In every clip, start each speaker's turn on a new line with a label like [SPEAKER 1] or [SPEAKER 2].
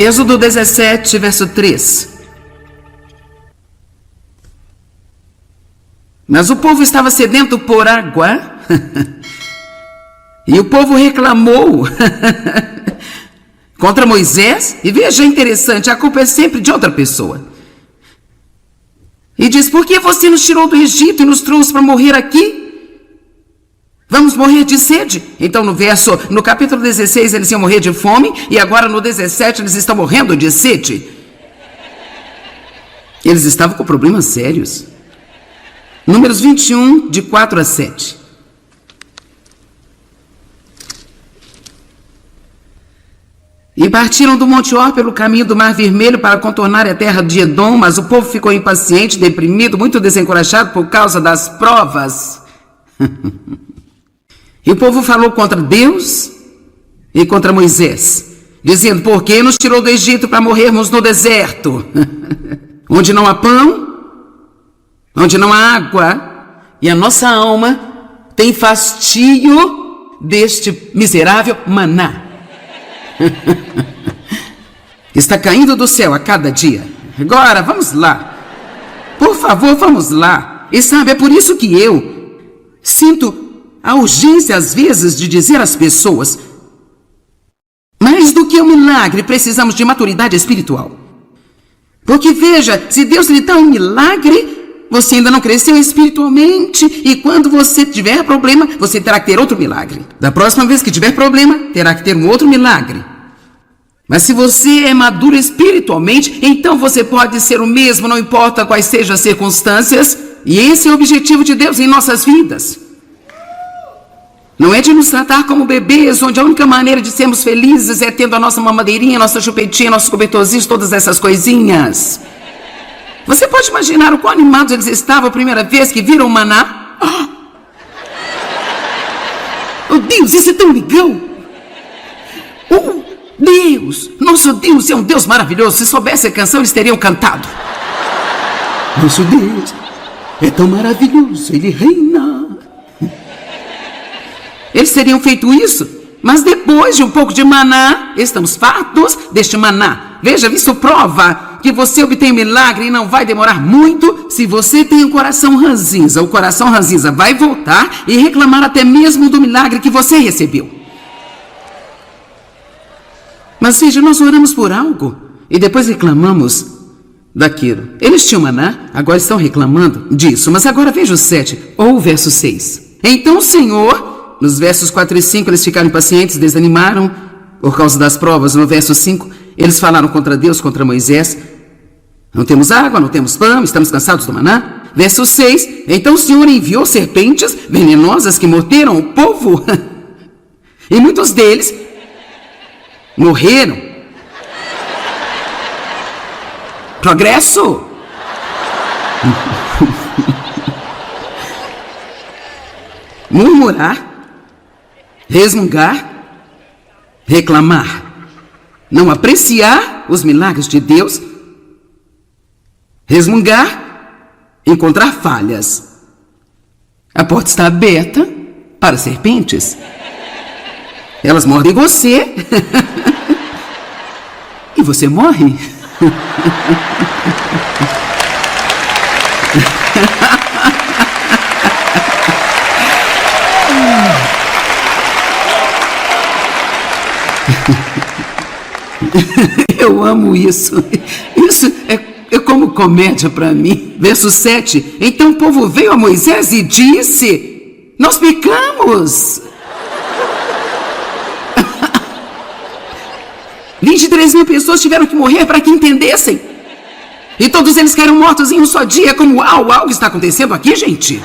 [SPEAKER 1] Êxodo 17, verso 3. Mas o povo estava sedento por água e o povo reclamou contra Moisés. E veja, interessante, a culpa é sempre de outra pessoa. E diz: por que você nos tirou do Egito e nos trouxe para morrer aqui? Vamos morrer de sede? Então no capítulo 16 eles iam morrer de fome, e agora no 17 eles estão morrendo de sede. Eles estavam com problemas sérios. Números 21, de 4 a 7. E partiram do Monte Or pelo caminho do Mar Vermelho para contornar a terra de Edom, mas o povo ficou impaciente, deprimido, muito desencorajado por causa das provas. E o povo falou contra Deus e contra Moisés, dizendo: por que nos tirou do Egito para morrermos no deserto, onde não há pão, onde não há água, e a nossa alma tem fastio deste miserável maná. Está caindo do céu a cada dia. Agora, vamos lá. Por favor, vamos lá. E sabe, é por isso que eu sinto a urgência, às vezes, de dizer às pessoas: mais do que um milagre, precisamos de maturidade espiritual. Porque veja, se Deus lhe dá um milagre, você ainda não cresceu espiritualmente, e quando você tiver problema, você terá que ter outro milagre. Da próxima vez que tiver problema, terá que ter um outro milagre. Mas se você é maduro espiritualmente, então você pode ser o mesmo, não importa quais sejam as circunstâncias, e esse é o objetivo de Deus em nossas vidas. Não é de nos tratar como bebês, onde a única maneira de sermos felizes é tendo a nossa mamadeirinha, nossa chupetinha, nossos cobertorzinhos, todas essas coisinhas. Você pode imaginar o quão animados eles estavam a primeira vez que viram o maná? Oh Deus, esse é tão legal! Oh Deus, nosso Deus é um Deus maravilhoso. Se soubesse a canção, eles teriam cantado. Nosso Deus é tão maravilhoso, Ele reina. Eles teriam feito isso, mas depois de um pouco de maná, estamos fartos deste maná. Veja, isso prova que você obtém um milagre e não vai demorar muito se você tem um coração ranzinza. O coração ranzinza vai voltar e reclamar até mesmo do milagre que você recebeu. Mas veja, nós oramos por algo e depois reclamamos daquilo. Eles tinham maná, agora estão reclamando disso. Mas agora veja o 7, ou o verso 6. Então o Senhor... Nos versos 4 e 5, eles ficaram impacientes, desanimaram por causa das provas. No verso 5, eles falaram contra Deus, contra Moisés: não temos água, não temos pão, estamos cansados do maná. Verso 6, então o Senhor enviou serpentes venenosas que morderam o povo. E muitos deles morreram. Progresso. Murmurar, resmungar, reclamar, não apreciar os milagres de Deus, resmungar, encontrar falhas. A porta está aberta para serpentes. Elas mordem você e você morre. Eu amo isso. Isso é como comédia para mim. Verso 7. Então o povo veio a Moisés e disse: nós pecamos. 23.000 pessoas tiveram que morrer para que entendessem. E todos eles caíram mortos em um só dia. Como algo está acontecendo aqui, gente?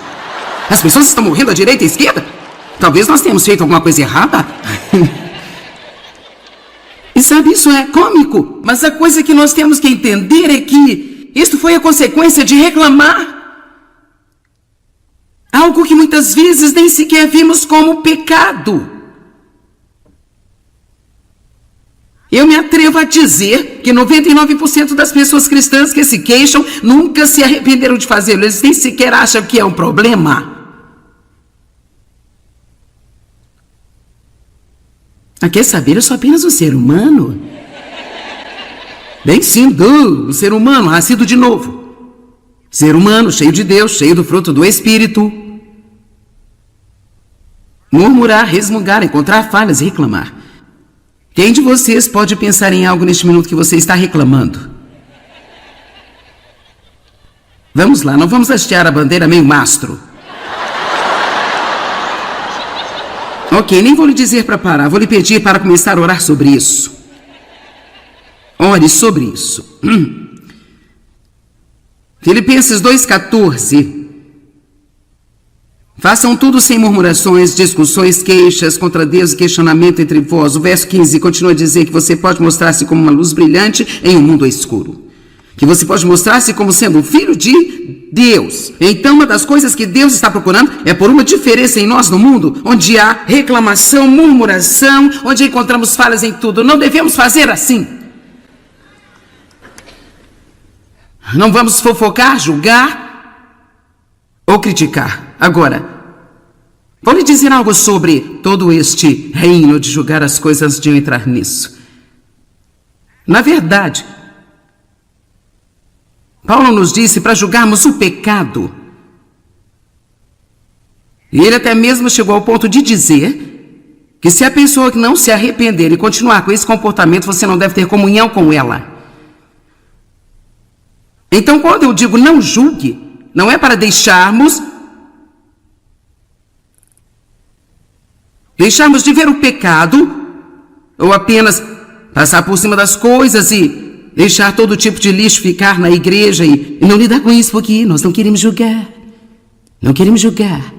[SPEAKER 1] As pessoas estão morrendo à direita e à esquerda? Talvez nós tenhamos feito alguma coisa errada. E sabe, isso é cômico, mas a coisa que nós temos que entender é que isto foi a consequência de reclamar. Algo que muitas vezes nem sequer vimos como pecado. Eu me atrevo a dizer que 99% das pessoas cristãs que se queixam nunca se arrependeram de fazê-lo. Eles nem sequer acham que é um problema. Quer saber? Eu sou apenas um ser humano. Bem sim, um ser humano nascido de novo. Ser humano cheio de Deus, cheio do fruto do Espírito. Murmurar, resmungar, encontrar falhas e reclamar. Quem de vocês pode pensar em algo neste minuto que você está reclamando? Vamos lá, não vamos hastear a bandeira meio mastro. Ok, nem vou lhe dizer para parar, vou lhe pedir para começar a orar sobre isso. Ore sobre isso. Filipenses 2,14. Façam tudo sem murmurações, discussões, queixas contra Deus e questionamento entre vós. O verso 15 continua a dizer que você pode mostrar-se como uma luz brilhante em um mundo escuro. Que você pode mostrar-se como sendo um filho de Deus. Então, uma das coisas que Deus está procurando é por uma diferença em nós no mundo, onde há reclamação, murmuração, onde encontramos falhas em tudo. Não devemos fazer assim. Não vamos fofocar, julgar ou criticar. Agora, vou lhe dizer algo sobre todo este reino de julgar as coisas antes de eu entrar nisso. Na verdade, Paulo nos disse para julgarmos o pecado. E ele até mesmo chegou ao ponto de dizer que se a pessoa que não se arrepender e continuar com esse comportamento, você não deve ter comunhão com ela. Então, quando eu digo não julgue, não é para deixarmos de ver o pecado, ou apenas passar por cima das coisas e deixar todo tipo de lixo ficar na igreja e não lidar com isso, porque nós não queremos julgar. Não queremos julgar.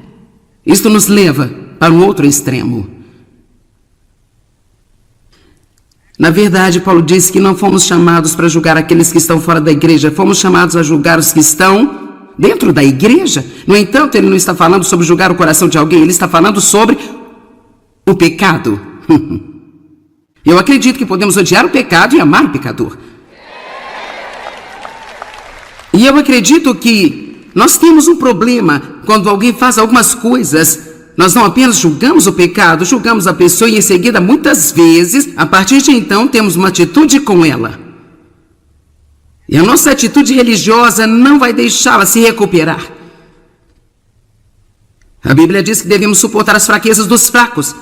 [SPEAKER 1] Isto nos leva para um outro extremo. Na verdade, Paulo disse que não fomos chamados para julgar aqueles que estão fora da igreja, fomos chamados a julgar os que estão dentro da igreja. No entanto, ele não está falando sobre julgar o coração de alguém, ele está falando sobre o pecado. Eu acredito que podemos odiar o pecado e amar o pecador. E eu acredito que nós temos um problema quando alguém faz algumas coisas. Nós não apenas julgamos o pecado, julgamos a pessoa e em seguida, muitas vezes, a partir de então, temos uma atitude com ela. E a nossa atitude religiosa não vai deixá-la se recuperar. A Bíblia diz que devemos suportar as fraquezas dos fracos.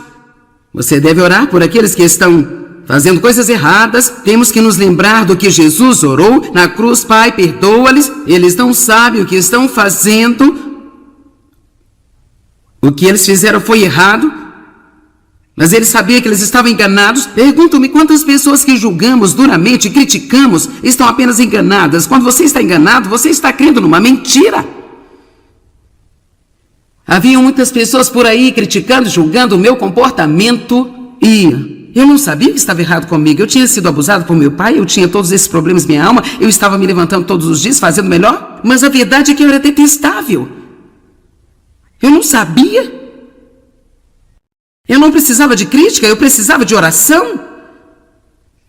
[SPEAKER 1] Você deve orar por aqueles que estão fazendo coisas erradas. Temos que nos lembrar do que Jesus orou na cruz. Pai, perdoa-lhes, eles não sabem o que estão fazendo. O que eles fizeram foi errado, mas ele sabia que eles estavam enganados. Pergunto-me quantas pessoas que julgamos duramente, criticamos, estão apenas enganadas. Quando você está enganado, você está crendo numa mentira. Havia muitas pessoas por aí criticando, julgando o meu comportamento e eu não sabia que estava errado comigo. Eu tinha sido abusado por meu pai, eu tinha todos esses problemas em minha alma, eu estava me levantando todos os dias, fazendo melhor, mas a verdade é que eu era detestável. Eu não sabia. Eu não precisava de crítica, eu precisava de oração.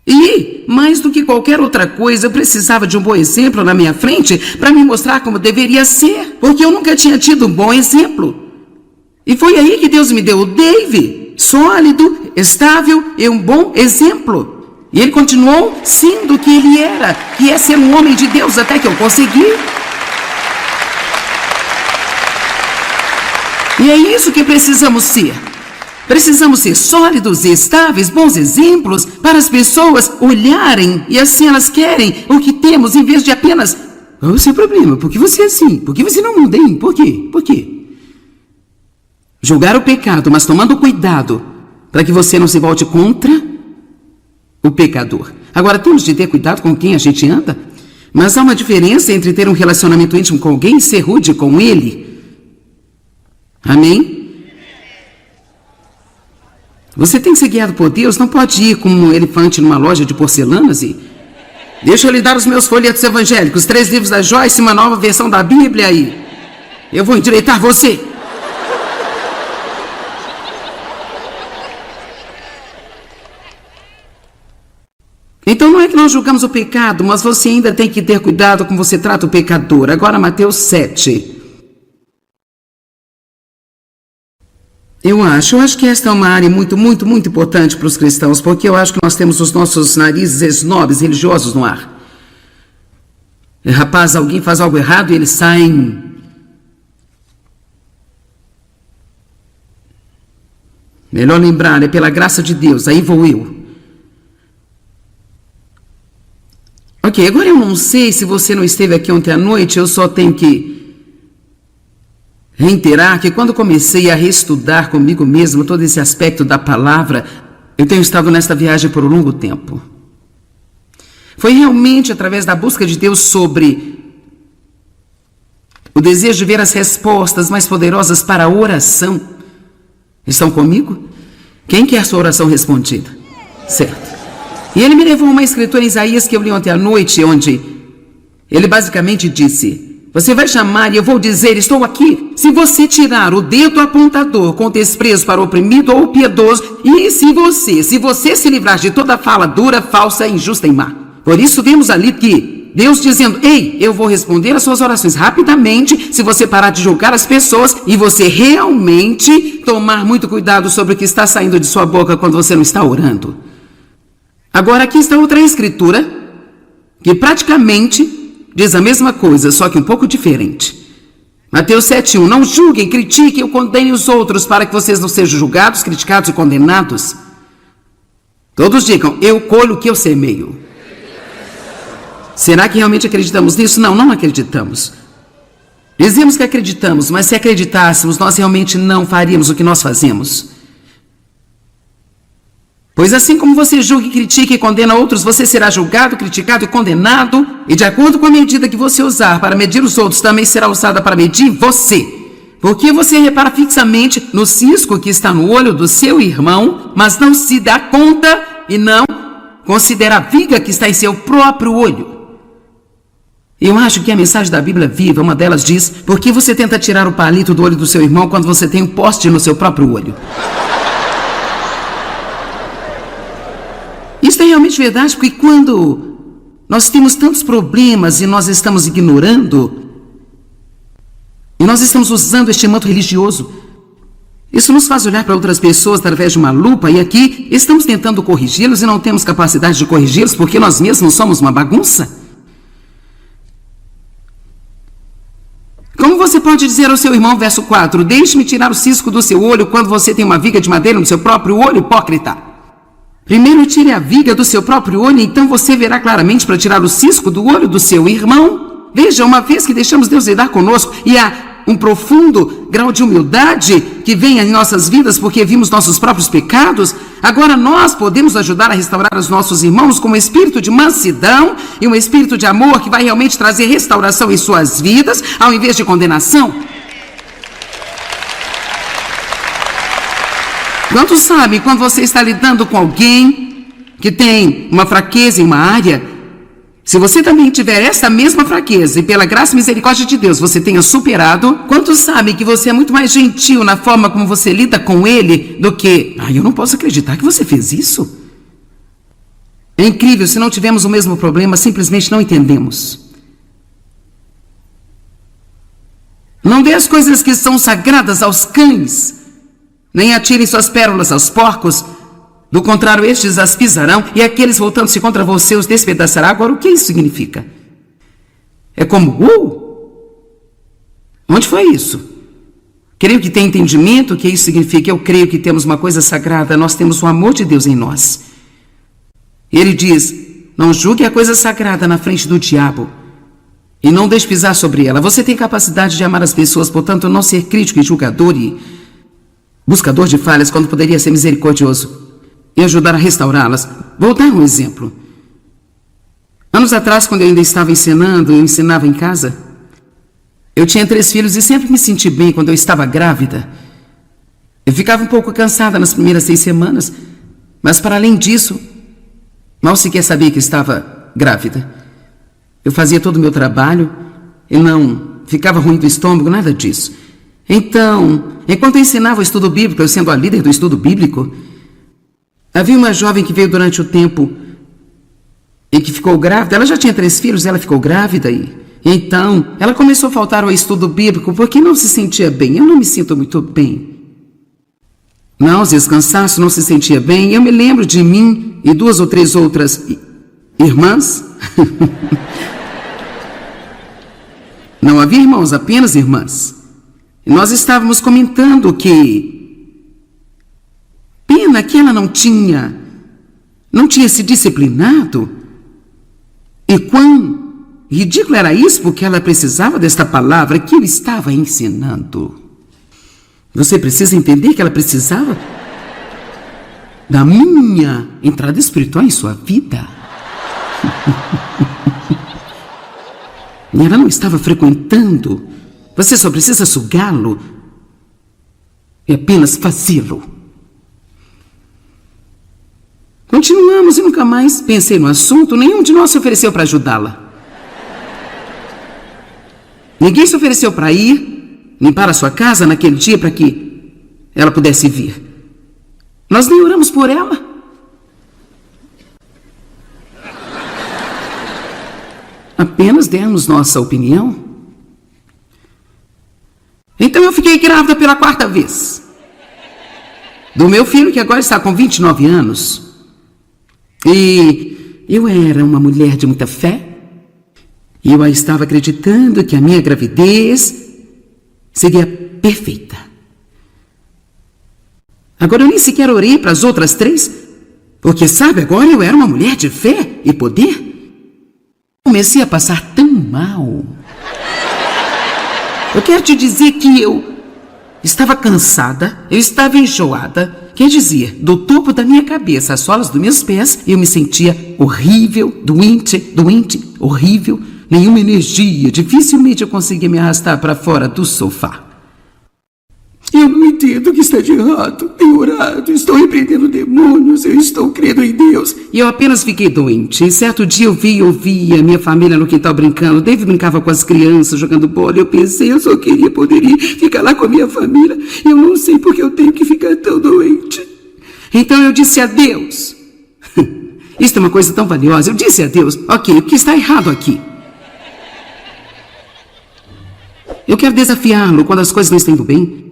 [SPEAKER 1] E, mais do que qualquer outra coisa, eu precisava de um bom exemplo na minha frente para me mostrar como deveria ser, porque eu nunca tinha tido um bom exemplo. E foi aí que Deus me deu o Dave, sólido, estável e um bom exemplo. E ele continuou sendo o que ele era, que é ser um homem de Deus até que eu consegui. E é isso que precisamos ser. Precisamos ser sólidos e estáveis, bons exemplos para as pessoas olharem e assim elas querem o que temos em vez de apenas qual é o seu problema? Por que você é assim? Por que você não muda, hein? Por quê? Por quê? Julgar o pecado, mas tomando cuidado para que você não se volte contra o pecador. Agora, temos de ter cuidado com quem a gente anda, mas há uma diferença entre ter um relacionamento íntimo com alguém e ser rude com ele. Amém? Você tem que ser guiado por Deus, não pode ir como um elefante numa loja de porcelanas e... Deixa eu lhe dar os meus folhetos evangélicos, 3 livros da Joyce, uma nova versão da Bíblia aí. Eu vou endireitar você. Então não é que nós julgamos o pecado, mas você ainda tem que ter cuidado como você trata o pecador. Agora Mateus 7. Eu acho que esta é uma área muito importante para os cristãos, porque eu acho que nós temos os nossos narizes esnobres religiosos no ar. Rapaz, alguém faz algo errado e eles saem... Melhor lembrar, é pela graça de Deus, aí vou eu. Ok, agora eu não sei se você não esteve aqui ontem à noite, eu só tenho que reiterar que quando comecei a reestudar comigo mesmo todo esse aspecto da palavra, eu tenho estado nesta viagem por um longo tempo. Foi realmente através da busca de Deus sobre o desejo de ver as respostas mais poderosas para a oração. Estão comigo? Quem quer sua oração respondida? Certo. E ele me levou a uma escritura em Isaías que eu li ontem à noite, onde ele basicamente disse: você vai chamar e eu vou dizer, estou aqui. Se você tirar o dedo apontador com desprezo para o oprimido ou o piedoso, e se você se livrar de toda fala dura, falsa, injusta e má. Por isso vemos ali que Deus dizendo: ei, eu vou responder as suas orações rapidamente, se você parar de julgar as pessoas e você realmente tomar muito cuidado sobre o que está saindo de sua boca quando você não está orando. Agora aqui está outra escritura que praticamente diz a mesma coisa, só que um pouco diferente. Mateus 7:1, não julguem, critiquem ou condenem os outros para que vocês não sejam julgados, criticados e condenados. Todos digam: eu colho o que eu semeio. Será que realmente acreditamos nisso? Não, não acreditamos. Dizemos que acreditamos, mas se acreditássemos, nós realmente não faríamos o que nós fazemos. Pois assim como você julga, critica e condena outros, você será julgado, criticado e condenado, e de acordo com a medida que você usar para medir os outros, também será usada para medir você. Porque você repara fixamente no cisco que está no olho do seu irmão, mas não se dá conta e não considera a viga que está em seu próprio olho. Eu acho que a mensagem da Bíblia viva, uma delas diz: por que você tenta tirar o palito do olho do seu irmão quando você tem um poste no seu próprio olho? Isso é realmente verdade, porque quando nós temos tantos problemas e nós estamos ignorando, e nós estamos usando este manto religioso, isso nos faz olhar para outras pessoas através de uma lupa, e aqui estamos tentando corrigi-los e não temos capacidade de corrigi-los porque nós mesmos somos uma bagunça. Como você pode dizer ao seu irmão, verso 4, deixe-me tirar o cisco do seu olho quando você tem uma viga de madeira no seu próprio olho, hipócrita? Primeiro tire a viga do seu próprio olho, então você verá claramente para tirar o cisco do olho do seu irmão. Veja, uma vez que deixamos Deus lidar conosco e há um profundo grau de humildade que vem em nossas vidas porque vimos nossos próprios pecados, agora nós podemos ajudar a restaurar os nossos irmãos com um espírito de mansidão e um espírito de amor que vai realmente trazer restauração em suas vidas, ao invés de condenação. Quantos sabem, quando você está lidando com alguém que tem uma fraqueza em uma área, se você também tiver essa mesma fraqueza e pela graça e misericórdia de Deus você tenha superado, quantos sabem que você é muito mais gentil na forma como você lida com ele do que: eu não posso acreditar que você fez isso. É incrível, se não tivermos o mesmo problema, simplesmente não entendemos. Não dê as coisas que são sagradas aos cães, nem atirem suas pérolas aos porcos, do contrário, estes as pisarão, e aqueles voltando-se contra você os despedaçará. Agora, o que isso significa? É como, onde foi isso? Creio que tem entendimento o que isso significa. Eu creio que temos uma coisa sagrada, nós temos o amor de Deus em nós. Ele diz: não julgue a coisa sagrada na frente do diabo, e não deixe pisar sobre ela. Você tem capacidade de amar as pessoas, portanto, não ser crítico e julgador e buscador de falhas, quando poderia ser misericordioso e ajudar a restaurá-las. Vou dar um exemplo. Anos atrás, quando eu ainda estava ensinando, eu ensinava em casa. Eu tinha 3 filhos e sempre me senti bem quando eu estava grávida. Eu ficava um pouco cansada nas primeiras 6 semanas, mas para além disso, mal sequer sabia que estava grávida. Eu fazia todo o meu trabalho e não ficava ruim do estômago, nada disso. Então, enquanto eu ensinava o estudo bíblico, eu sendo a líder do estudo bíblico, havia uma jovem que veio durante o tempo e que ficou grávida. Ela já tinha 3 filhos, ela ficou grávida e então ela começou a faltar ao estudo bíblico porque não se sentia bem. Eu não me sinto muito bem. náuseas, cansaço, não se sentia bem. Eu me lembro de mim e 2 ou 3 outras irmãs. Não havia irmãos, apenas irmãs. E nós estávamos comentando que pena que ela não tinha se disciplinado. E quão ridículo era isso, porque ela precisava desta palavra que eu estava ensinando. Você precisa entender que ela precisava da minha entrada espiritual em sua vida. E ela não estava frequentando. Você só precisa sugá-lo e apenas fazê-lo. Continuamos e nunca mais pensei no assunto. Nenhum de nós se ofereceu para ajudá-la. Ninguém se ofereceu para ir limpar a sua casa naquele dia para que ela pudesse vir. Nós nem oramos por ela. Apenas demos nossa opinião. Então eu fiquei grávida pela 4ª vez. Do meu filho, que agora está com 29 anos. E eu era uma mulher de muita fé. E eu estava acreditando que a minha gravidez seria perfeita. Agora eu nem sequer orei para as outras 3, porque, sabe, agora eu era uma mulher de fé e poder. Comecei a passar tão mal. Eu quero te dizer que eu estava cansada, eu estava enjoada. Quer dizer, do topo da minha cabeça às solas dos meus pés, eu me sentia horrível, doente, horrível. Nenhuma energia, dificilmente eu conseguia me arrastar para fora do sofá. Eu não entendo o que está de errado. Tenho orado, estou repreendendo demônios, eu estou crendo em Deus. E eu apenas fiquei doente. E certo dia eu vi a minha família no quintal brincando. David brincava com as crianças, jogando bola. Eu pensei, eu só queria poder ir ficar lá com a minha família. Eu não sei porque eu tenho que ficar tão doente. Então eu disse a Deus. Isso é uma coisa tão valiosa. Eu disse a Deus, ok, o que está errado aqui? Eu quero desafiá-lo quando as coisas não estão indo bem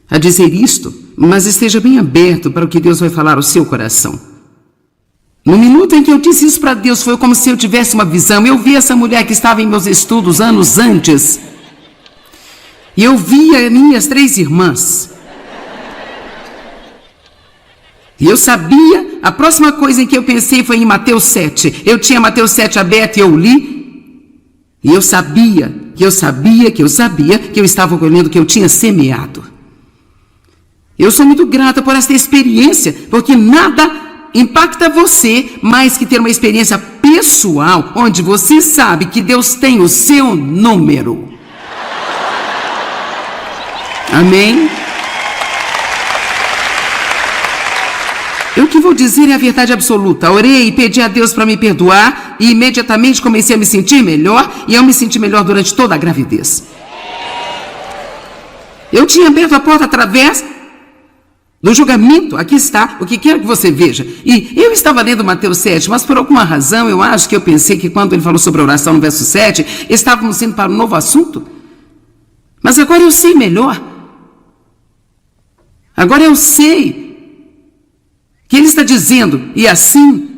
[SPEAKER 1] a dizer isto, mas esteja bem aberto para o que Deus vai falar ao seu coração. No minuto em que eu disse isso para Deus, foi como se eu tivesse uma visão. Eu vi essa mulher que estava em meus estudos anos antes. E eu vi as minhas 3 irmãs. E eu sabia, a próxima coisa em que eu pensei foi em Mateus 7. Eu tinha Mateus 7 aberto e eu li. E eu sabia que eu estava colhendo o que eu tinha semeado. Eu sou muito grata por esta experiência, porque nada impacta você mais que ter uma experiência pessoal, onde você sabe que Deus tem o seu número. Amém? O que vou dizer é a verdade absoluta. Orei e pedi a Deus para me perdoar e imediatamente comecei a me sentir melhor e eu me senti melhor durante toda a gravidez. Eu tinha aberto a porta através do julgamento. Aqui está, o que quero que você veja. E eu estava lendo Mateus 7, mas por alguma razão eu acho que eu pensei que quando ele falou sobre a oração no verso 7, estávamos indo para um novo assunto. Mas agora eu sei melhor. Agora eu sei que ele está dizendo, e assim,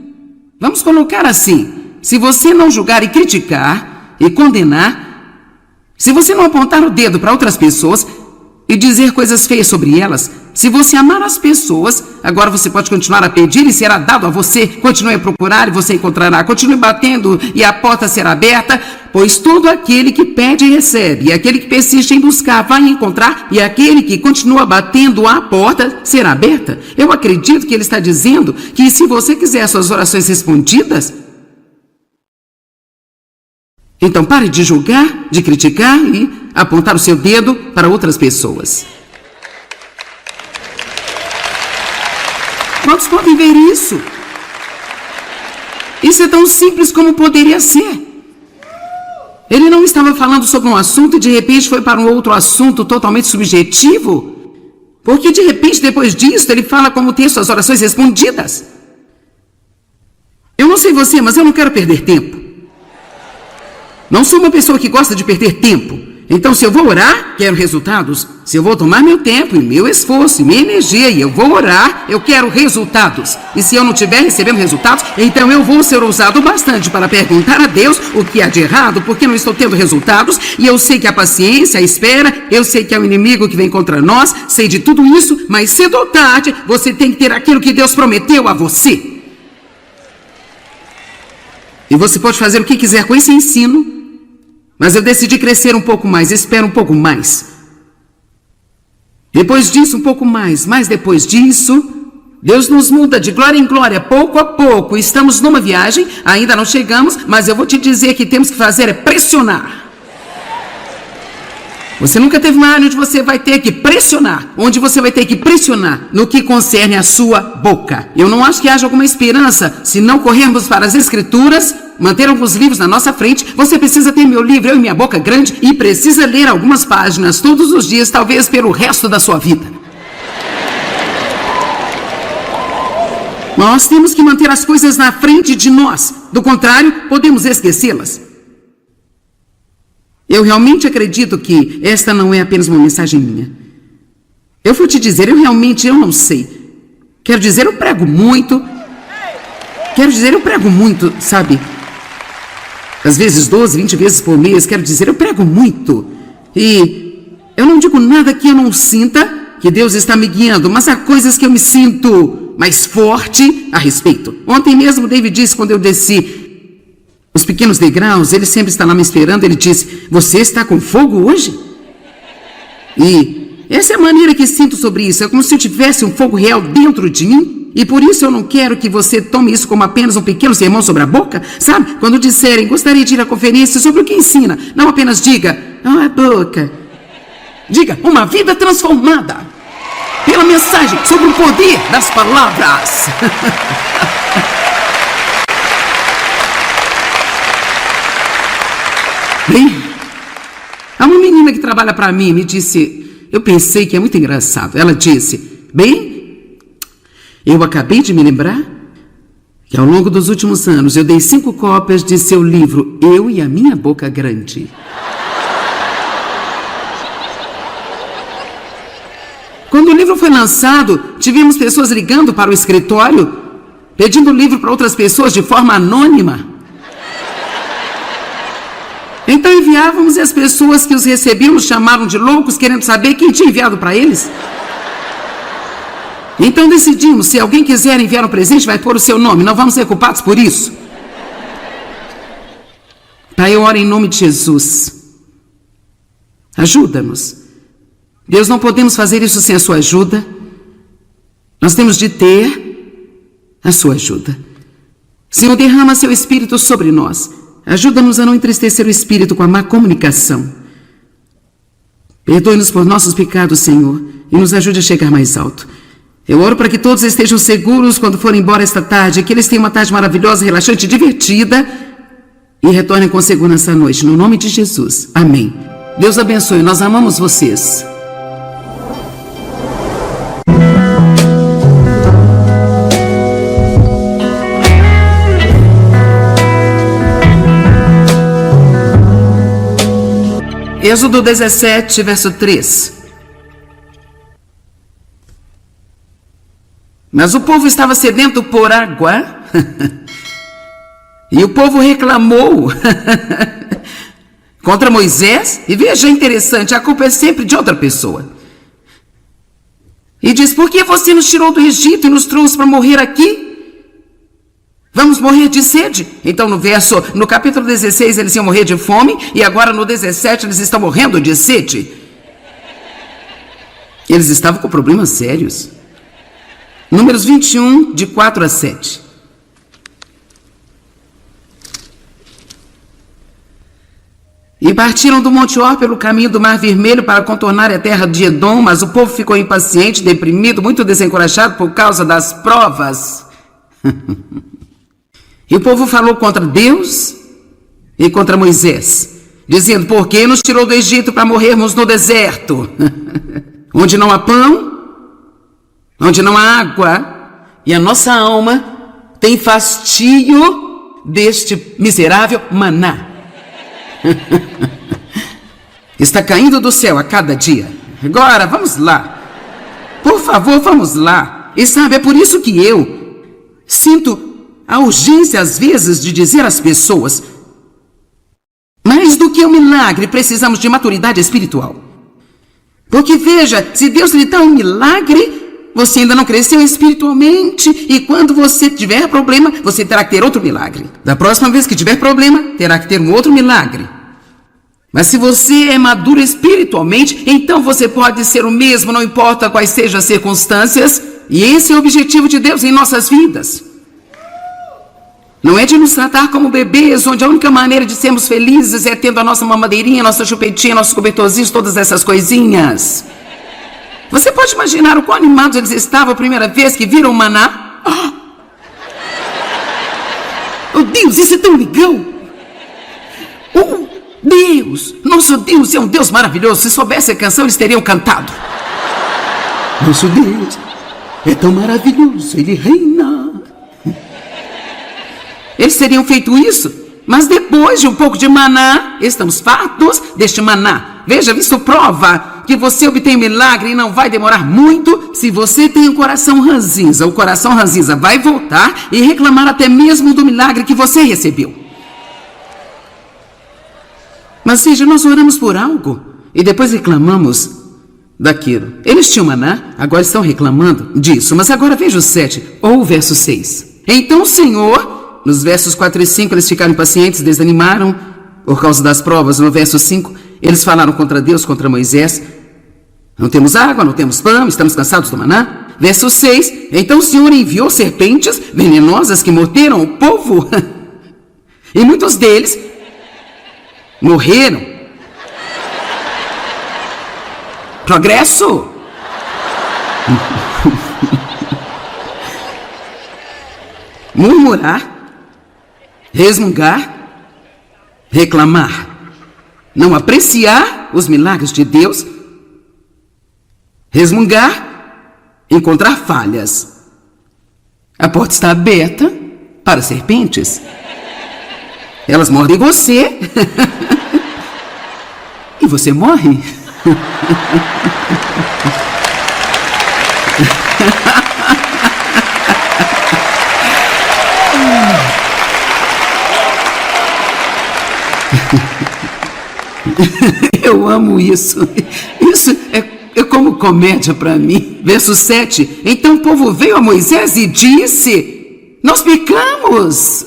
[SPEAKER 1] vamos colocar assim, se você não julgar e criticar e condenar, se você não apontar o dedo para outras pessoas e dizer coisas feias sobre elas, se você amar as pessoas, agora você pode continuar a pedir e será dado a você. Continue a procurar e você encontrará. Continue batendo e a porta será aberta, pois todo aquele que pede recebe, e aquele que persiste em buscar vai encontrar, e aquele que continua batendo a porta será aberta. Eu acredito que ele está dizendo que se você quiser suas orações respondidas, então pare de julgar, de criticar e apontar o seu dedo para outras pessoas. Quantos podem ver isso? Isso é tão simples como poderia ser. Ele não estava falando sobre um assunto e de repente foi para um outro assunto totalmente subjetivo. Porque de repente, depois disso, ele fala como ter suas orações respondidas. Eu não sei você, mas eu não quero perder tempo. Não sou uma pessoa que gosta de perder tempo. Então, se eu vou orar, quero resultados. Se eu vou tomar meu tempo e meu esforço e minha energia e eu vou orar, eu quero resultados. E se eu não estiver recebendo resultados, então eu vou ser ousado bastante para perguntar a Deus o que há de errado, porque não estou tendo resultados. E eu sei que a paciência, a espera, eu sei que é o inimigo que vem contra nós, sei de tudo isso, mas cedo ou tarde, você tem que ter aquilo que Deus prometeu a você. E você pode fazer o que quiser com esse ensino, mas eu decidi crescer um pouco mais, espero um pouco mais. Depois disso, um pouco mais, mas depois disso, Deus nos muda de glória em glória, pouco a pouco. Estamos numa viagem, ainda não chegamos, mas eu vou te dizer que temos que fazer é pressionar. Você nunca teve uma área onde você vai ter que pressionar, no que concerne a sua boca. Eu não acho que haja alguma esperança se não corrermos para as Escrituras, manter alguns livros na nossa frente. Você precisa ter meu livro, Eu e Minha Boca Grande, e precisa ler algumas páginas todos os dias, talvez pelo resto da sua vida. Nós temos que manter as coisas na frente de nós, do contrário, podemos esquecê-las. Eu realmente acredito que esta não é apenas uma mensagem minha. Eu vou te dizer, eu não sei. Quero dizer, eu prego muito, sabe? Às vezes 12, 20 vezes por mês, quero dizer, eu prego muito. E eu não digo nada que eu não sinta que Deus está me guiando, mas há coisas que eu me sinto mais forte a respeito. Ontem mesmo David disse, quando eu desci os pequenos degraus, ele sempre está lá me esperando, ele disse, você está com fogo hoje? E essa é a maneira que sinto sobre isso, é como se eu tivesse um fogo real dentro de mim, e por isso eu não quero que você tome isso como apenas um pequeno sermão sobre a boca, sabe? Quando disserem, gostaria de ir à conferência sobre o que ensina, não apenas diga, a boca. Diga, uma vida transformada pela mensagem sobre o poder das palavras. Bem, há uma menina que trabalha para mim me disse, eu pensei que é muito engraçado. Ela disse, bem, eu acabei de me lembrar que ao longo dos últimos anos eu dei 5 cópias de seu livro, Eu e a Minha Boca Grande. Quando o livro foi lançado, tivemos pessoas ligando para o escritório, pedindo o livro para outras pessoas de forma anônima. Então enviávamos e as pessoas que os recebiam nos chamaram de loucos, querendo saber quem tinha enviado para eles. Então decidimos, se alguém quiser enviar um presente, vai pôr o seu nome, não vamos ser culpados por isso. Pai, eu oro em nome de Jesus. Ajuda-nos. Deus, não podemos fazer isso sem a sua ajuda. Nós temos de ter a sua ajuda. Senhor, derrama seu Espírito sobre nós. Ajuda-nos a não entristecer o Espírito com a má comunicação. Perdoe-nos por nossos pecados, Senhor, e nos ajude a chegar mais alto. Eu oro para que todos estejam seguros quando forem embora esta tarde, que eles tenham uma tarde maravilhosa, relaxante, divertida, e retornem com segurança à noite, no nome de Jesus. Amém. Deus abençoe, nós amamos vocês. Êxodo 17, verso 3. Mas o povo estava sedento por água, e o povo reclamou contra Moisés, e veja, interessante, a culpa é sempre de outra pessoa. E diz, por que você nos tirou do Egito e nos trouxe para morrer aqui? Vamos morrer de sede. Então no capítulo 16 eles iam morrer de fome, e agora no 17 eles estão morrendo de sede. Eles estavam com problemas sérios. Números 21, de 4 a 7. E partiram do Monte Or pelo caminho do Mar Vermelho para contornar a terra de Edom, mas o povo ficou impaciente, deprimido, muito desencorajado por causa das provas. E o povo falou contra Deus e contra Moisés, dizendo, por que nos tirou do Egito para morrermos no deserto? Onde não há pão, onde não há água, e a nossa alma tem fastio deste miserável maná. está caindo do céu a cada dia. Agora, vamos lá. Por favor, vamos lá. E sabe, é por isso que eu sinto a urgência, às vezes, de dizer às pessoas: mais do que um milagre, precisamos de maturidade espiritual. Porque veja, se Deus lhe dá um milagre, você ainda não cresceu espiritualmente, e quando você tiver problema, você terá que ter outro milagre. Da próxima vez que tiver problema, terá que ter um outro milagre. Mas se você é maduro espiritualmente, então você pode ser o mesmo, não importa quais sejam as circunstâncias, e esse é o objetivo de Deus em nossas vidas. Não é de nos tratar como bebês, onde a única maneira de sermos felizes é tendo a nossa mamadeirinha, nossa chupetinha, nossos cobertorzinhos, todas essas coisinhas. Você pode imaginar o quão animados eles estavam a primeira vez que viram o maná? Oh Deus, isso é tão legal! Oh Deus, nosso Deus é um Deus maravilhoso. Se soubesse a canção, eles teriam cantado. Nosso Deus é tão maravilhoso, Ele reina. Eles teriam feito isso, mas depois de um pouco de maná, estamos fartos deste maná. Veja, isso prova que você obtém milagre e não vai demorar muito se você tem um coração ranzinza. O coração ranzinza vai voltar e reclamar até mesmo do milagre que você recebeu. Mas veja, nós oramos por algo e depois reclamamos daquilo. Eles tinham maná, agora estão reclamando disso. Mas agora veja o 7 ou o verso 6. Então o Senhor... Nos versos 4 e 5, eles ficaram impacientes, desanimaram por causa das provas. No verso 5, eles falaram contra Deus, contra Moisés. Não temos água, não temos pão, estamos cansados do maná. Verso 6, então o Senhor enviou serpentes venenosas que morderam o povo. E muitos deles morreram. Progresso. Murmurar. Resmungar, reclamar, não apreciar os milagres de Deus, resmungar, encontrar falhas. A porta está aberta para serpentes. Elas mordem você e você morre. Eu amo isso. Isso é como comédia para mim. Verso 7. Então o povo veio a Moisés e disse: nós pecamos.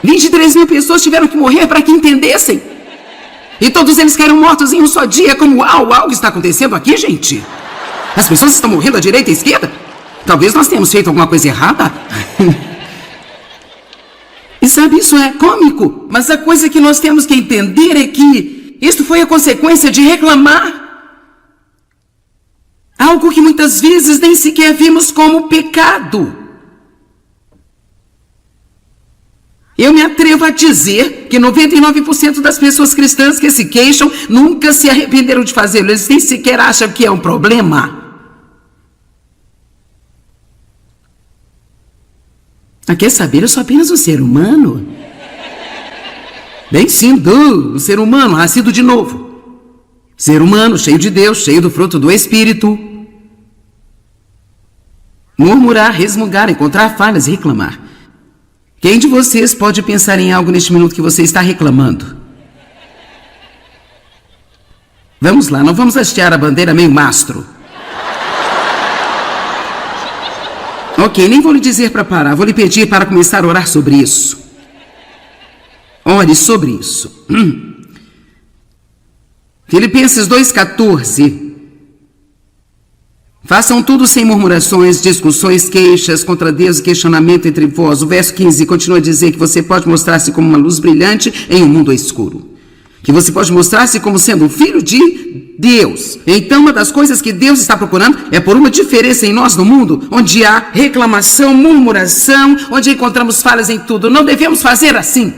[SPEAKER 1] 23.000 pessoas tiveram que morrer para que entendessem. E todos eles caíram mortos em um só dia. Como algo está acontecendo aqui, gente? As pessoas estão morrendo à direita e à esquerda? Talvez nós tenhamos feito alguma coisa errada. E sabe, isso é cômico, mas a coisa que nós temos que entender é que isto foi a consequência de reclamar. Algo que muitas vezes nem sequer vimos como pecado. Eu me atrevo a dizer que 99% das pessoas cristãs que se queixam nunca se arrependeram de fazê-lo. Eles nem sequer acham que é um problema. Quer saber, eu sou apenas um ser humano. Bem sim, um ser humano, nascido de novo. Ser humano, cheio de Deus, cheio do fruto do Espírito. Murmurar, resmungar, encontrar falhas e reclamar. Quem de vocês pode pensar em algo neste minuto que você está reclamando? Vamos lá, não vamos hastear a bandeira meio mastro. Ok, nem vou lhe dizer para parar, vou lhe pedir para começar a orar sobre isso. Ore sobre isso. Filipenses 2,14. Façam tudo sem murmurações, discussões, queixas contra Deus e questionamento entre vós. O verso 15 continua a dizer que você pode mostrar-se como uma luz brilhante em um mundo escuro. Que você pode mostrar-se como sendo um filho de Deus. Então, uma das coisas que Deus está procurando é por uma diferença em nós no mundo, onde há reclamação, murmuração, onde encontramos falhas em tudo. Não devemos fazer assim.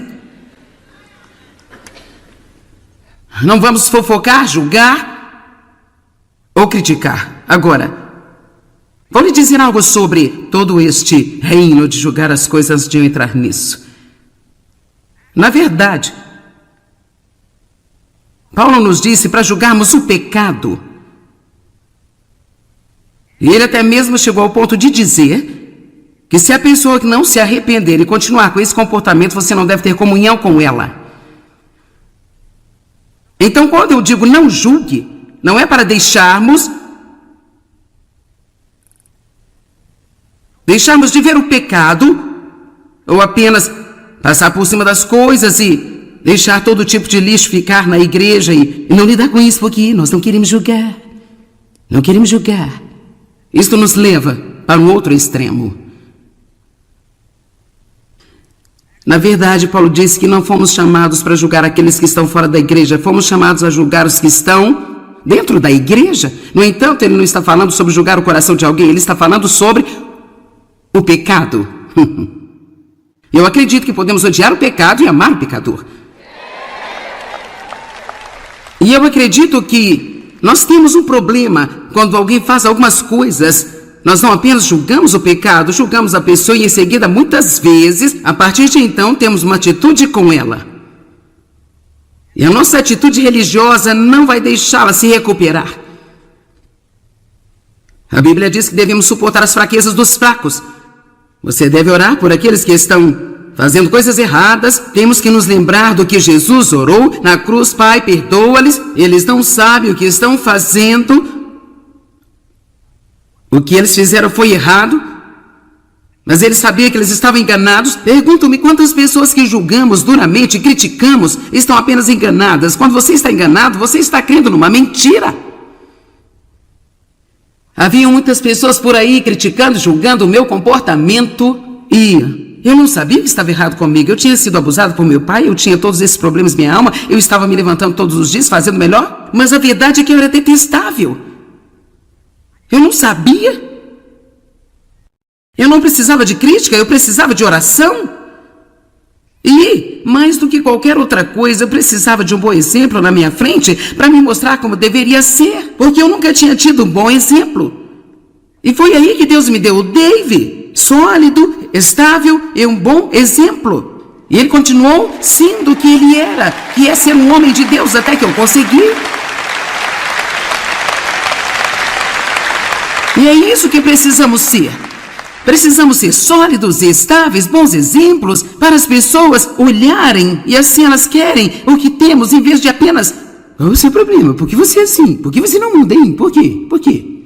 [SPEAKER 1] Não vamos fofocar, julgar ou criticar. Agora, vou lhe dizer algo sobre todo este reino de julgar as coisas antes de eu entrar nisso. Na verdade, Paulo nos disse para julgarmos o pecado. E ele até mesmo chegou ao ponto de dizer que se a pessoa que não se arrepender e continuar com esse comportamento, você não deve ter comunhão com ela. Então, quando eu digo não julgue, não é para deixarmos de ver o pecado, ou apenas passar por cima das coisas e deixar todo tipo de lixo ficar na igreja e não lidar com isso, porque nós não queremos julgar. Não queremos julgar. Isto nos leva para um outro extremo. Na verdade, Paulo disse que não fomos chamados para julgar aqueles que estão fora da igreja, fomos chamados a julgar os que estão dentro da igreja. No entanto, ele não está falando sobre julgar o coração de alguém, ele está falando sobre o pecado. Eu acredito que podemos odiar o pecado e amar o pecador. E eu acredito que nós temos um problema quando alguém faz algumas coisas. Nós não apenas julgamos o pecado, julgamos a pessoa e em seguida, muitas vezes, a partir de então, temos uma atitude com ela. E a nossa atitude religiosa não vai deixá-la se recuperar. A Bíblia diz que devemos suportar as fraquezas dos fracos. Você deve orar por aqueles que estão fazendo coisas erradas. Temos que nos lembrar do que Jesus orou na cruz. Pai, perdoa-lhes, eles não sabem o que estão fazendo. O que eles fizeram foi errado, mas eles sabiam que eles estavam enganados. Pergunto-me quantas pessoas que julgamos duramente, criticamos, estão apenas enganadas. Quando você está enganado, você está crendo numa mentira. Havia muitas pessoas por aí criticando, julgando o meu comportamento e eu não sabia que estava errado comigo. Eu tinha sido abusado por meu pai, eu tinha todos esses problemas em minha alma, eu estava me levantando todos os dias, fazendo melhor, mas a verdade é que eu era detestável. Eu não sabia. Eu não precisava de crítica, eu precisava de oração. E, mais do que qualquer outra coisa, eu precisava de um bom exemplo na minha frente para me mostrar como deveria ser, porque eu nunca tinha tido um bom exemplo. E foi aí que Deus me deu o Dave, sólido, estável e um bom exemplo. E ele continuou sendo o que ele era, que é ser um homem de Deus até que eu consegui. E é isso que precisamos ser. Precisamos ser sólidos e estáveis, bons exemplos para as pessoas olharem e assim elas querem o que temos em vez de apenas qual é o seu problema? Por que você é assim? Por que você não muda, hein? Por quê? Por quê?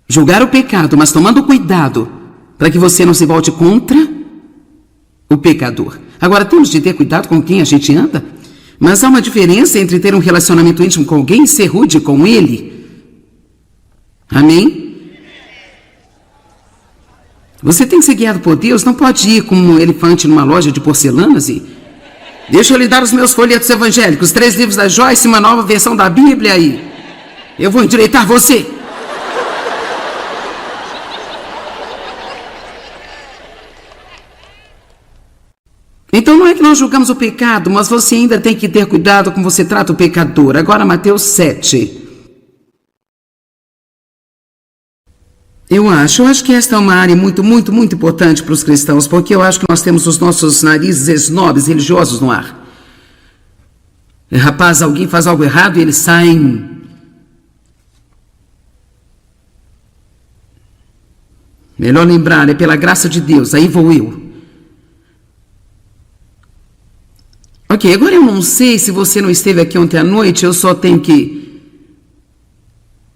[SPEAKER 1] Julgar o pecado, mas tomando cuidado para que você não se volte contra o pecador. Agora, temos de ter cuidado com quem a gente anda, mas há uma diferença entre ter um relacionamento íntimo com alguém e ser rude com ele. Amém? Você tem que ser guiado por Deus, não pode ir como um elefante numa loja de porcelanas e... Deixa eu lhe dar os meus folhetos evangélicos, 3 livros da Joyce e uma nova versão da Bíblia aí. Eu vou endireitar você. Então não é que nós julgamos o pecado, mas você ainda tem que ter cuidado como você trata o pecador. Agora Mateus 7. Eu acho que esta é uma área muito importante para os cristãos, porque eu acho que nós temos os nossos narizes esnobres religiosos no ar. Rapaz, alguém faz algo errado e eles saem... Melhor lembrar, é pela graça de Deus, aí vou eu. Ok, agora eu não sei se você não esteve aqui ontem à noite, eu só tenho que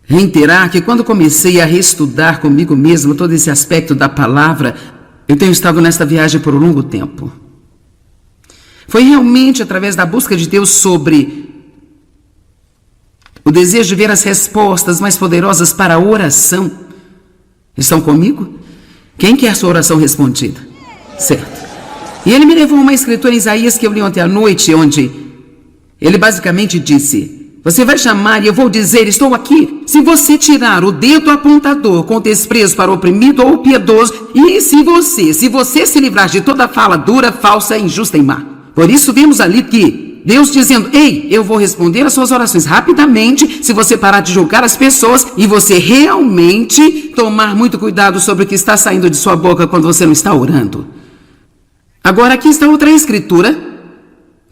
[SPEAKER 1] reiterar que quando comecei a reestudar comigo mesmo todo esse aspecto da palavra, eu tenho estado nesta viagem por um longo tempo. Foi realmente através da busca de Deus sobre o desejo de ver as respostas mais poderosas para a oração. Estão comigo? Quem quer sua oração respondida? Certo. E ele me levou a uma escritura em Isaías que eu li ontem à noite, onde ele basicamente disse... Você vai chamar e eu vou dizer, estou aqui. Se você tirar o dedo apontador com desprezo para o oprimido ou o piedoso, e se você se livrar de toda fala dura, falsa, injusta e má. Por isso vimos ali que Deus dizendo, ei, eu vou responder as suas orações rapidamente, se você parar de julgar as pessoas e você realmente tomar muito cuidado sobre o que está saindo de sua boca quando você não está orando. Agora aqui está outra escritura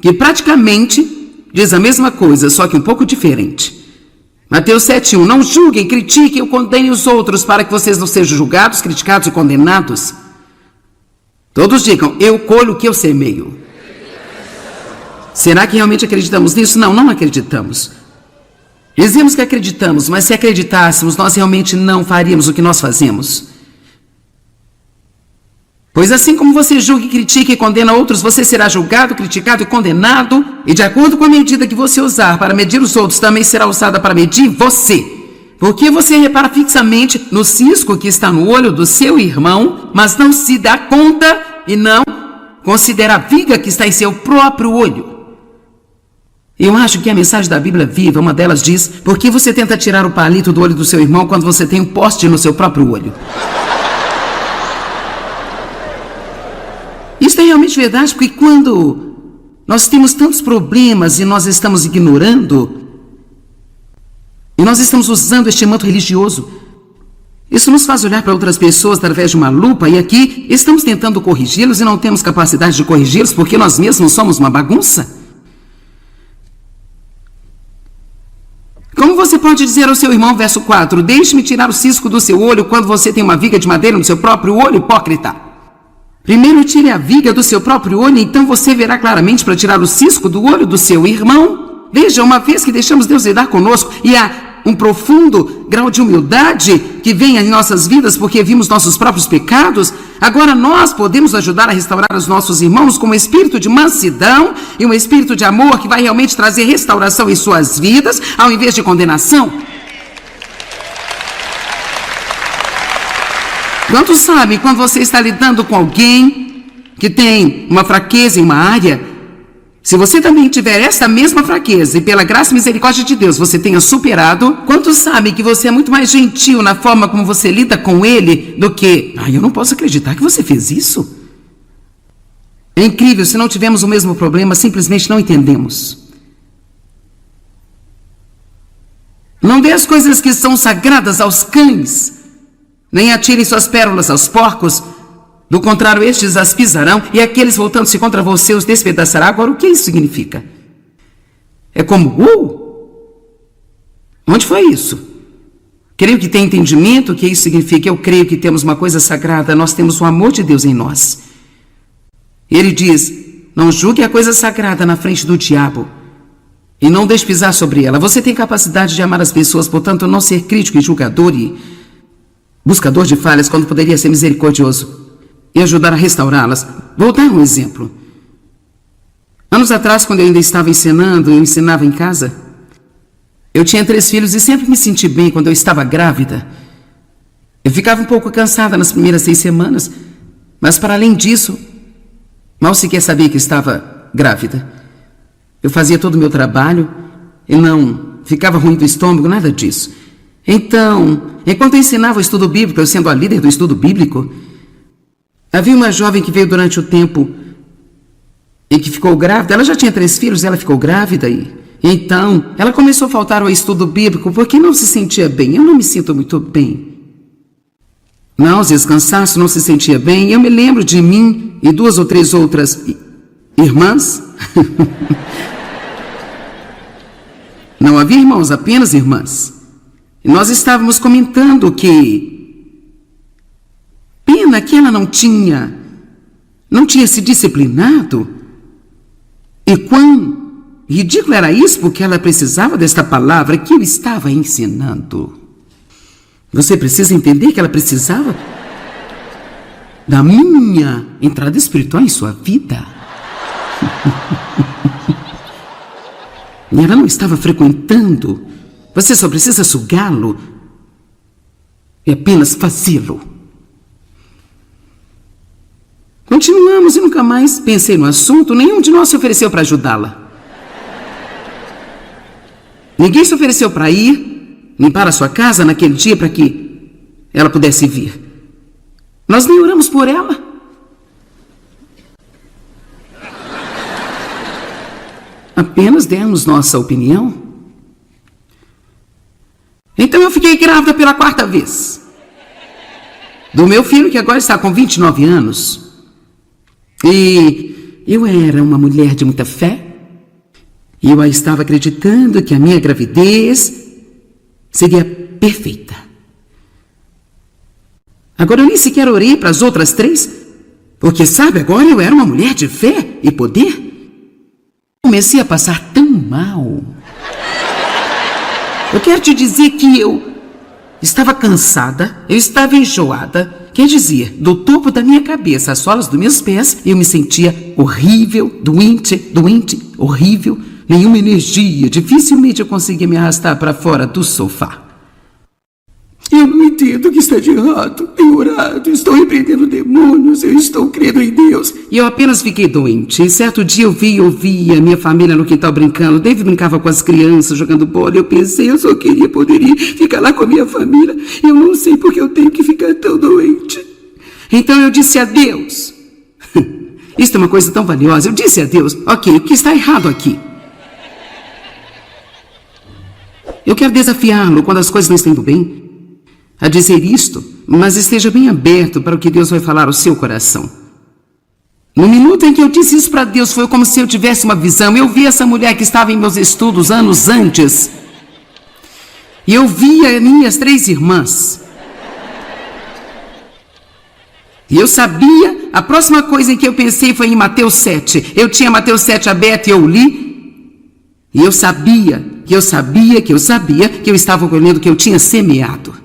[SPEAKER 1] que praticamente diz a mesma coisa, só que um pouco diferente. Mateus 7:1. Não julguem, critiquem ou condenem os outros para que vocês não sejam julgados, criticados e condenados. Todos digam, eu colho o que eu semeio. Será que realmente acreditamos nisso? Não, não acreditamos. Dizemos que acreditamos, mas se acreditássemos, nós realmente não faríamos o que nós fazemos. Pois assim como você julga e critica e condena outros, você será julgado, criticado e condenado, e de acordo com a medida que você usar para medir os outros, também será usada para medir você. Porque você repara fixamente no cisco que está no olho do seu irmão, mas não se dá conta e não considera a viga que está em seu próprio olho. Eu acho que a mensagem da Bíblia viva, uma delas diz, por que você tenta tirar o palito do olho do seu irmão quando você tem um poste no seu próprio olho? Isso é realmente verdade, porque quando nós temos tantos problemas e nós estamos ignorando, e nós estamos usando este manto religioso, isso nos faz olhar para outras pessoas através de uma lupa, e aqui estamos tentando corrigi-los e não temos capacidade de corrigi-los porque nós mesmos somos uma bagunça. Como você pode dizer ao seu irmão, verso 4, deixe-me tirar o cisco do seu olho quando você tem uma viga de madeira no seu próprio olho, hipócrita? Primeiro tire a viga do seu próprio olho, então você verá claramente para tirar o cisco do olho do seu irmão. Veja, uma vez que deixamos Deus lidar conosco e há um profundo grau de humildade que vem em nossas vidas porque vimos nossos próprios pecados, agora nós podemos ajudar a restaurar os nossos irmãos com um espírito de mansidão e um espírito de amor que vai realmente trazer restauração em suas vidas, ao invés de condenação. Quantos sabem, quando você está lidando com alguém que tem uma fraqueza em uma área, se você também tiver esta mesma fraqueza e pela graça e misericórdia de Deus você tenha superado, quantos sabem que você é muito mais gentil na forma como você lida com ele do que, eu não posso acreditar que você fez isso. É incrível, se não tivermos o mesmo problema, simplesmente não entendemos. Não dê as coisas que são sagradas aos cães, nem atirem suas pérolas aos porcos, do contrário, estes as pisarão, e aqueles voltando-se contra você os despedaçará. Agora, o que isso significa? É como, onde foi isso? Creio que tem entendimento o que isso significa. Eu creio que temos uma coisa sagrada, nós temos o amor de Deus em nós. Ele diz, não julgue a coisa sagrada na frente do diabo, e não deixe pisar sobre ela. Você tem capacidade de amar as pessoas, portanto, não ser crítico e julgador e buscador de falhas, quando poderia ser misericordioso e ajudar a restaurá-las. Vou dar um exemplo. Anos atrás, quando eu ainda estava ensinando, eu ensinava em casa. Eu tinha 3 filhos e sempre me senti bem quando eu estava grávida. Eu ficava um pouco cansada nas primeiras 6 semanas, mas para além disso, mal sequer sabia que estava grávida. Eu fazia todo o meu trabalho e não ficava ruim do estômago, nada disso. Então, enquanto eu ensinava o estudo bíblico, eu sendo a líder do estudo bíblico, havia uma jovem que veio durante o tempo e que ficou grávida. Ela já tinha 3 filhos, ela ficou grávida e então ela começou a faltar ao estudo bíblico porque não se sentia bem. Eu não me sinto muito bem. Náuseas, cansaço, não se sentia bem. Eu me lembro de mim e 2 ou 3 outras irmãs. Não havia irmãos, apenas irmãs. E nós estávamos comentando que pena que ela não tinha se disciplinado. E quão ridículo era isso, porque ela precisava desta palavra que eu estava ensinando. Você precisa entender que ela precisava da minha entrada espiritual em sua vida. E ela não estava frequentando. Você só precisa sugá-lo e apenas fazê-lo. Continuamos e nunca mais pensei no assunto. Nenhum de nós se ofereceu para ajudá-la. Ninguém se ofereceu para ir limpar a sua casa naquele dia para que ela pudesse vir. Nós nem oramos por ela. Apenas demos nossa opinião. Então eu fiquei grávida pela 4ª vez. Do meu filho, que agora está com 29 anos. E eu era uma mulher de muita fé. E eu estava acreditando que a minha gravidez seria perfeita. Agora eu nem sequer orei para as outras 3, porque, sabe, agora eu era uma mulher de fé e poder. Comecei a passar tão mal. Eu quero te dizer que eu estava cansada, eu estava enjoada. Quer dizer, do topo da minha cabeça às solas dos meus pés, eu me sentia horrível, doente, horrível. Nenhuma energia, dificilmente eu conseguia me arrastar para fora do sofá. Eu não entendo o que está de errado. Tenho orado, estou repreendendo demônios, eu estou crendo em Deus. E eu apenas fiquei doente. E certo dia eu vi a minha família no quintal brincando. David brincava com as crianças, jogando bola. Eu pensei, eu só poderia ficar lá com a minha família. Eu não sei porque eu tenho que ficar tão doente. Então eu disse a Deus. Isso é uma coisa tão valiosa. Eu disse a Deus, ok, o que está errado aqui? Eu quero desafiá-lo quando as coisas não estão indo bem a dizer isto, mas esteja bem aberto para o que Deus vai falar ao seu coração. No minuto em que eu disse isso para Deus, foi como se eu tivesse uma visão. Eu vi essa mulher que estava em meus estudos anos antes. E eu via minhas 3 irmãs. E eu sabia, a próxima coisa em que eu pensei foi em Mateus 7. Eu tinha Mateus 7 aberto e eu li. E eu sabia que eu estava colhendo o que eu tinha semeado.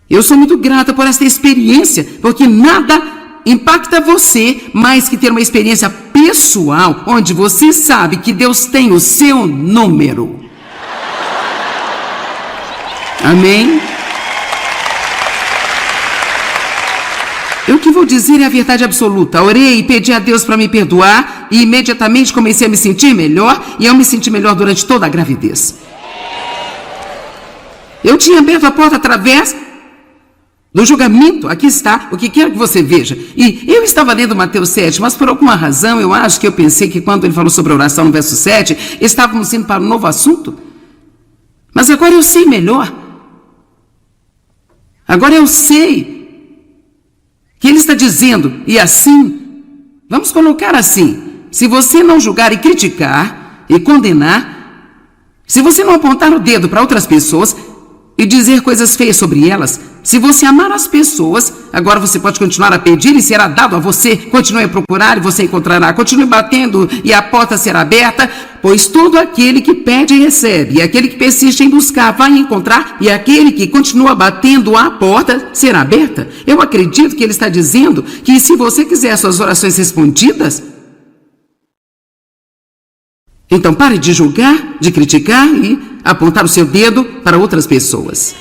[SPEAKER 1] Eu sou muito grata por essa experiência, porque nada impacta você mais que ter uma experiência pessoal, onde você sabe que Deus tem o seu número. Amém? Eu que vou dizer é a verdade absoluta. Orei e pedi a Deus para me perdoar e imediatamente comecei a me sentir melhor e eu me senti melhor durante toda a gravidez. Eu tinha aberto a porta através do julgamento. Aqui está, o que quero que você veja. E eu estava lendo Mateus 7, mas por alguma razão eu acho que eu pensei que quando ele falou sobre a oração no verso 7, estávamos indo para um novo assunto. Mas agora eu sei melhor. Agora eu sei que ele está dizendo, e assim, vamos colocar assim, se você não julgar e criticar e condenar, se você não apontar o dedo para outras pessoas e dizer coisas feias sobre elas, se você amar as pessoas, agora você pode continuar a pedir e será dado a você. Continue a procurar e você encontrará. Continue batendo e a porta será aberta, pois todo aquele que pede recebe, e aquele que persiste em buscar vai encontrar, e aquele que continua batendo a porta será aberta. Eu acredito que ele está dizendo que se você quiser suas orações respondidas, então pare de julgar, de criticar e apontar o seu dedo para outras pessoas.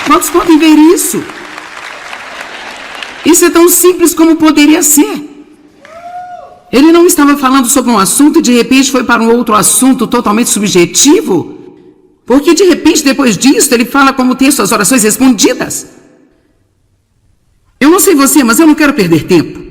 [SPEAKER 1] Quantos podem ver isso? Isso é tão simples como poderia ser. Ele não estava falando sobre um assunto e de repente foi para um outro assunto totalmente subjetivo. Porque de repente, depois disso, ele fala como ter suas orações respondidas. Eu não sei você, mas eu não quero perder tempo.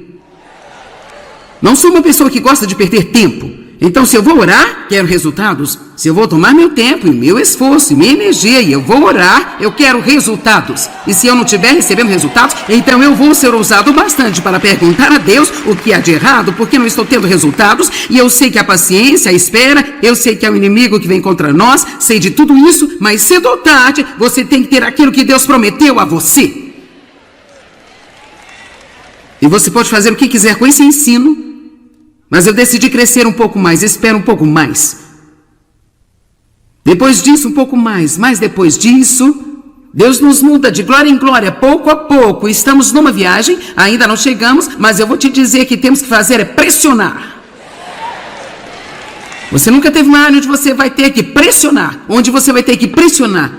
[SPEAKER 1] Não sou uma pessoa que gosta de perder tempo. Então, se eu vou orar, quero resultados. Se eu vou tomar meu tempo e meu esforço e minha energia e eu vou orar, eu quero resultados. E se eu não estiver recebendo resultados, então eu vou ser ousado bastante para perguntar a Deus o que há de errado, porque não estou tendo resultados. E eu sei que a paciência, a espera, eu sei que é o inimigo que vem contra nós, sei de tudo isso, mas cedo ou tarde você tem que ter aquilo que Deus prometeu a você. E você pode fazer o que quiser com esse ensino, mas eu decidi crescer um pouco mais, espero um pouco mais. Depois disso, um pouco mais, mas depois disso, Deus nos muda de glória em glória, pouco a pouco. Estamos numa viagem, ainda não chegamos, mas eu vou te dizer que temos que fazer é pressionar. Você nunca teve uma área onde você vai ter que pressionar,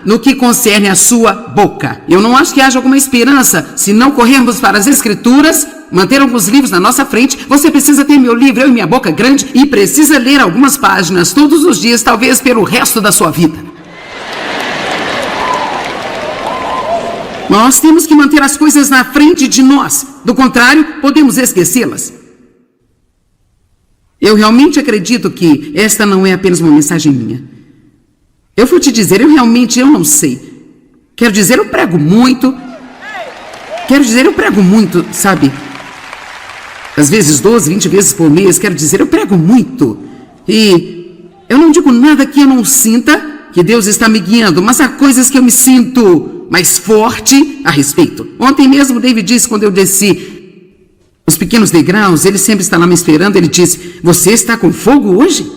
[SPEAKER 1] no que concerne a sua boca. Eu não acho que haja alguma esperança se não corrermos para as Escrituras, manter alguns livros na nossa frente. Você precisa ter meu livro, Eu e Minha Boca Grande, e precisa ler algumas páginas todos os dias, talvez pelo resto da sua vida. Nós temos que manter as coisas na frente de nós, do contrário, podemos esquecê-las. Eu realmente acredito que esta não é apenas uma mensagem minha. Eu vou te dizer, eu não sei. Quero dizer, eu prego muito. Quero dizer, eu prego muito, sabe? Às vezes 12, 20 vezes por mês, quero dizer, eu prego muito. E eu não digo nada que eu não sinta que Deus está me guiando, mas há coisas que eu me sinto mais forte a respeito. Ontem mesmo David disse, quando eu desci os pequenos degraus, ele sempre está lá me esperando, ele disse, você está com fogo hoje?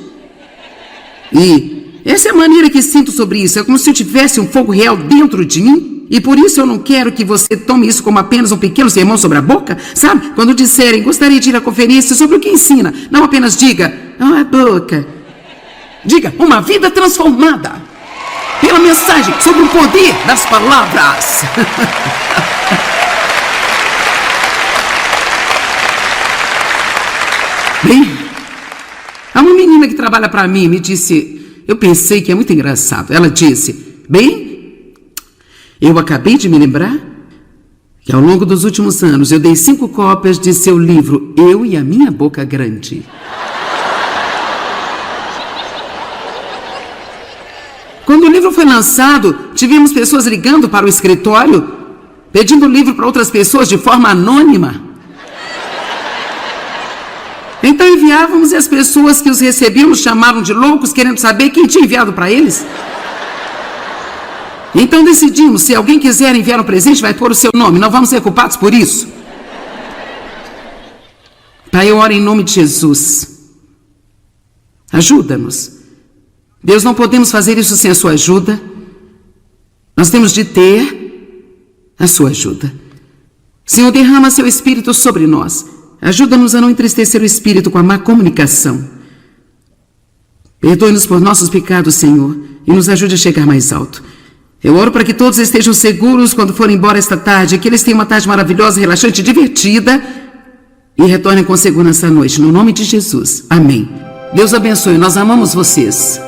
[SPEAKER 1] E essa é a maneira que sinto sobre isso, é como se eu tivesse um fogo real dentro de mim. E por isso eu não quero que você tome isso como apenas um pequeno sermão sobre a boca, sabe? Quando disserem, gostaria de ir à conferência sobre o que ensina, não apenas diga, a boca. Diga, uma vida transformada pela mensagem sobre o poder das palavras. Bem, há uma menina que trabalha para mim me disse, eu pensei que é muito engraçado. Ela disse, bem, eu acabei de me lembrar que ao longo dos últimos anos eu dei 5 cópias de seu livro Eu e a Minha Boca Grande. Quando o livro foi lançado, tivemos pessoas ligando para o escritório, pedindo o livro para outras pessoas de forma anônima. Então enviávamos e as pessoas que os recebiam nos chamaram de loucos, querendo saber quem tinha enviado para eles. Então decidimos, se alguém quiser enviar um presente, vai pôr o seu nome, não vamos ser culpados por isso. Pai, eu oro em nome de Jesus. Ajuda-nos. Deus, não podemos fazer isso sem a sua ajuda. Nós temos de ter a sua ajuda. Senhor, derrama seu Espírito sobre nós. Ajuda-nos a não entristecer o Espírito com a má comunicação. Perdoe-nos por nossos pecados, Senhor, e nos ajude a chegar mais alto. Eu oro para que todos estejam seguros quando forem embora esta tarde, que eles tenham uma tarde maravilhosa, relaxante, divertida e retornem com segurança à noite. No nome de Jesus. Amém. Deus abençoe. Nós amamos vocês.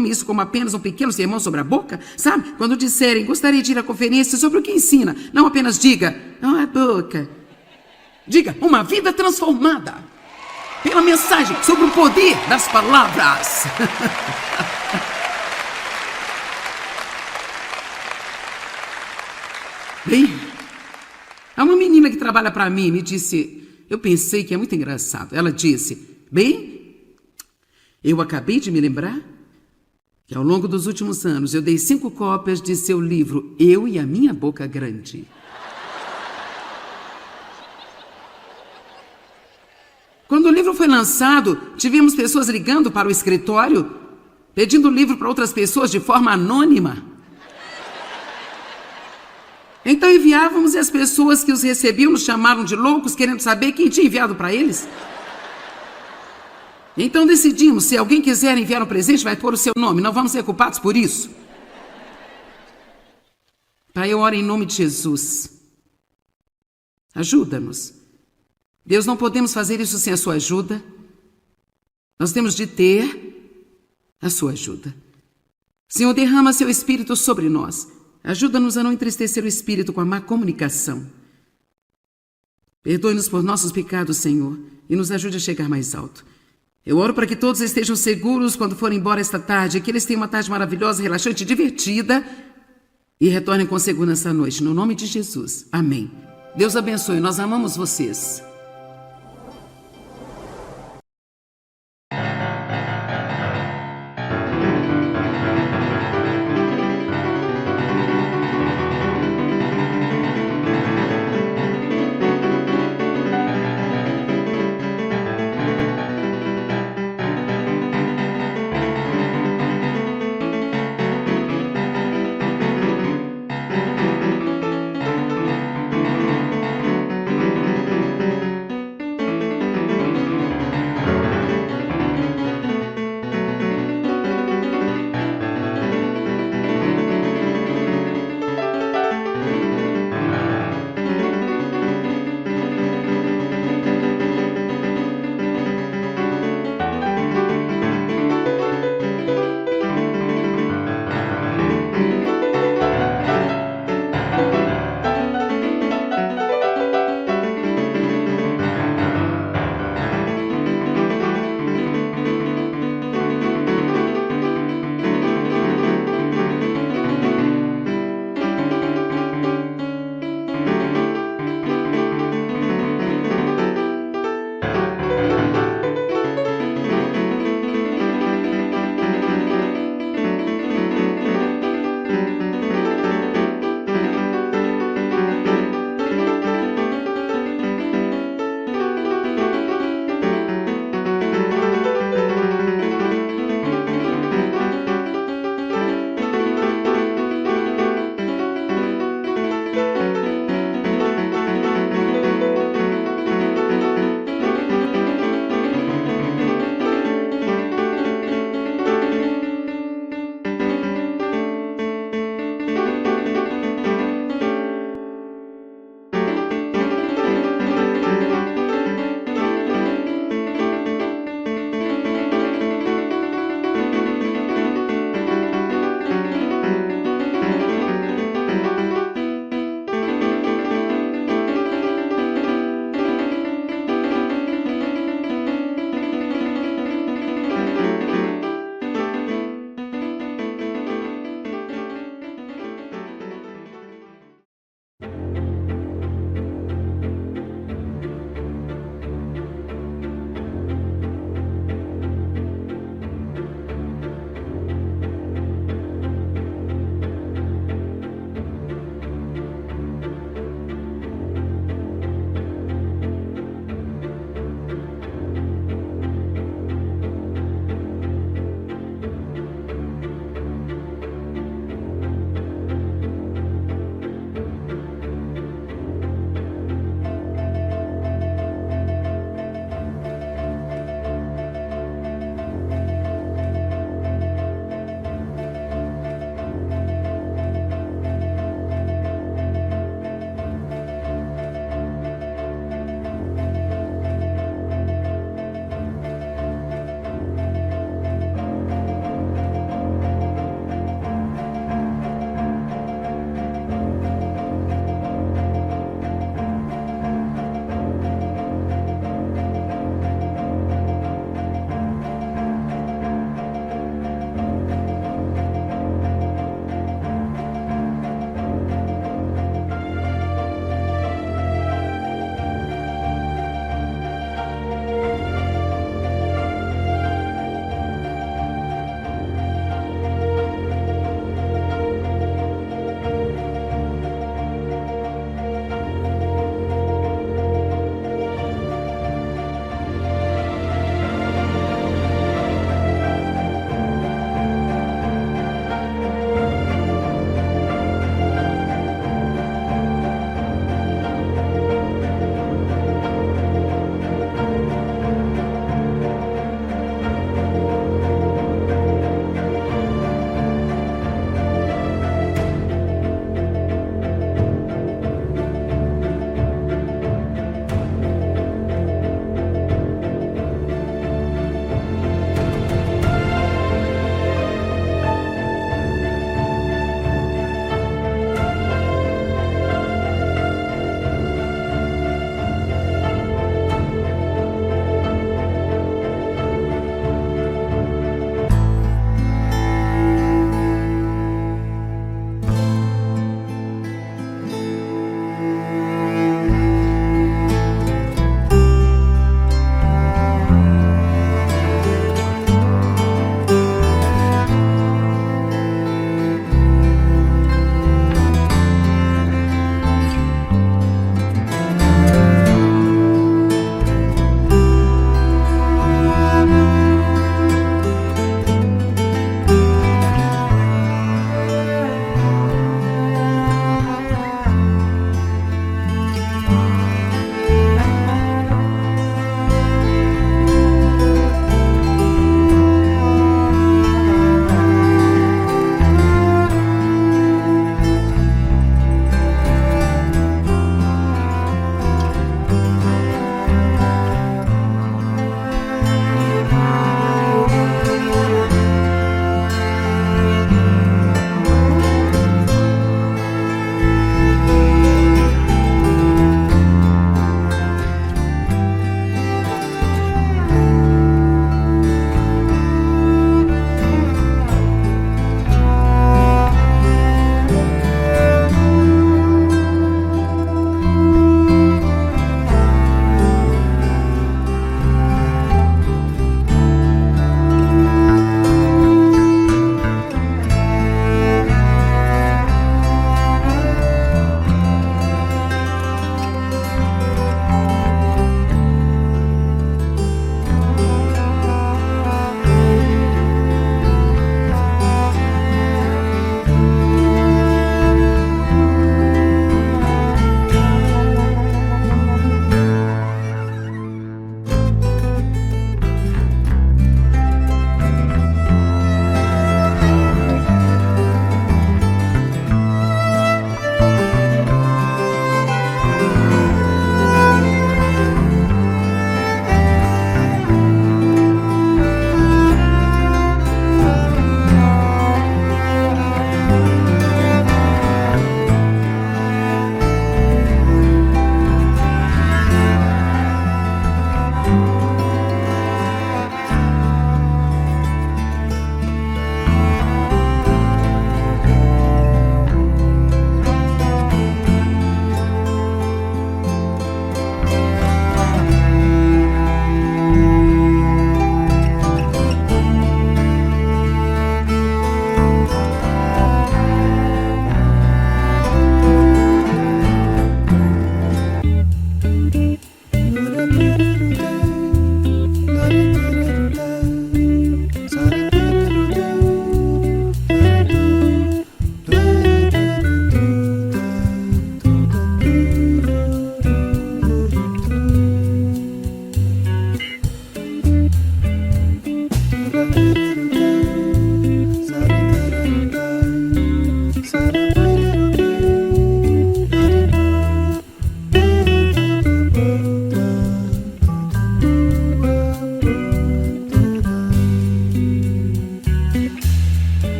[SPEAKER 1] tome isso como apenas um pequeno sermão sobre a boca, sabe? Quando disserem, gostaria de ir à conferência sobre o que ensina, não apenas diga, não a boca. Diga, uma vida transformada pela mensagem sobre o poder das palavras. Bem, há uma menina que trabalha para mim me disse, eu pensei que é muito engraçado. Ela disse, bem, eu acabei de me lembrar que ao longo dos últimos anos eu dei 5 cópias de seu livro Eu e a Minha Boca Grande. Quando o livro foi lançado, tivemos pessoas ligando para o escritório, pedindo o livro para outras pessoas de forma anônima. Então enviávamos e as pessoas que os recebiam nos chamaram de loucos, querendo saber quem tinha enviado para eles. Então decidimos, se alguém quiser enviar um presente, vai pôr o seu nome, não vamos ser culpados por isso. Pai, eu oro em nome de Jesus. Ajuda-nos. Deus, não podemos fazer isso sem a sua ajuda. Nós temos de ter a sua ajuda. Senhor, derrama seu Espírito sobre nós. Ajuda-nos a não entristecer o Espírito com a má comunicação. Perdoe-nos por nossos pecados, Senhor, e nos ajude a chegar mais alto. Eu oro para que todos estejam seguros quando forem embora esta tarde, que eles tenham uma tarde maravilhosa, relaxante e divertida e retornem com segurança à noite. No nome de Jesus. Amém. Deus abençoe. Nós amamos vocês.